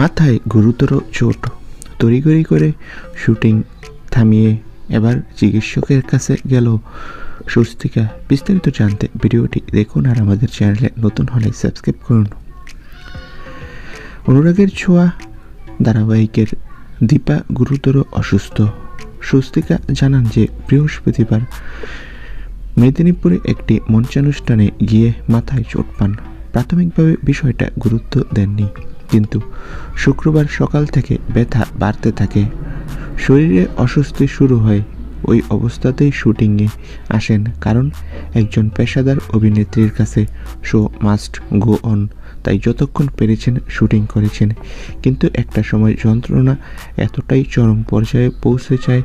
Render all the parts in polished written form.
মাথায় গুরুতর চোট, তড়িঘড়ি করে শুটিং থামিয়ে এবার চিকিৎসকের কাছে গেল স্বস্তিকা। বিস্তারিত জানতে ভিডিওটি দেখুন আর আমাদের চ্যানেলে নতুন হলে সাবস্ক্রাইব করুন। অনুরাগের ছোঁয়া ধারাবাহিকের দীপা গুরুতর অসুস্থ। স্বস্তিকা জানান যে বৃহস্পতিবার মেদিনীপুরে একটি মঞ্চানুষ্ঠানে গিয়ে মাথায় চোট পান। প্রাথমিকভাবে বিষয়টা গুরুত্ব দেননি, কিন্তু শুক্রবার সকাল থেকে ব্যথা বাড়তে থাকে। শরীরে অস্বস্তি শুরু হয়। ওই অবস্থাতেই শুটিংয়ে আসেন, কারণ একজন পেশাদার অভিনেত্রীর কাছে শো মাস্ট গো অন। তাই যতক্ষণ পেরেছেন শুটিং করেছেন, কিন্তু একটা সময় যন্ত্রণা এতটাই চরম পর্যায়ে পৌঁছে যায়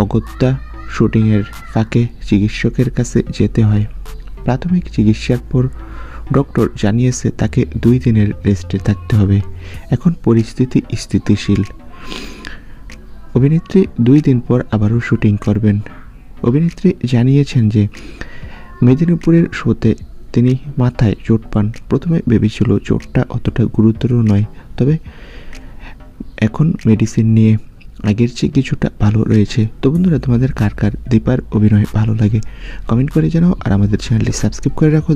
অগত্যা শুটিংয়ের ফাঁকে চিকিৎসকের কাছে যেতে হয়। প্রাথমিক চিকিৎসার পর ডক্টর জানিয়েছে তাকে 2 দিনের রেস্টে থাকতে হবে। এখন পরিস্থিতি স্থিতিশীল। অভিনেত্রী 2 দিন পর আবারও শুটিং করবেন। অভিনেত্রী জানিয়েছেন যে মেদিনীপুরের শোতে তিনি মাথায় চোট পান। প্রথমে ভেবেছিল চোটটা অতটা গুরুতর নয়, তবে এখন মেডিসিন নিয়ে আগের চেয়ে কিছুটা ভালো রয়েছে। তো বন্ধুরা, তোমাদের কার কার দীপার অভিনয় ভালো লাগে কমেন্ট করে জানাও আর আমাদের চ্যানেলটি সাবস্ক্রাইব করে রাখো।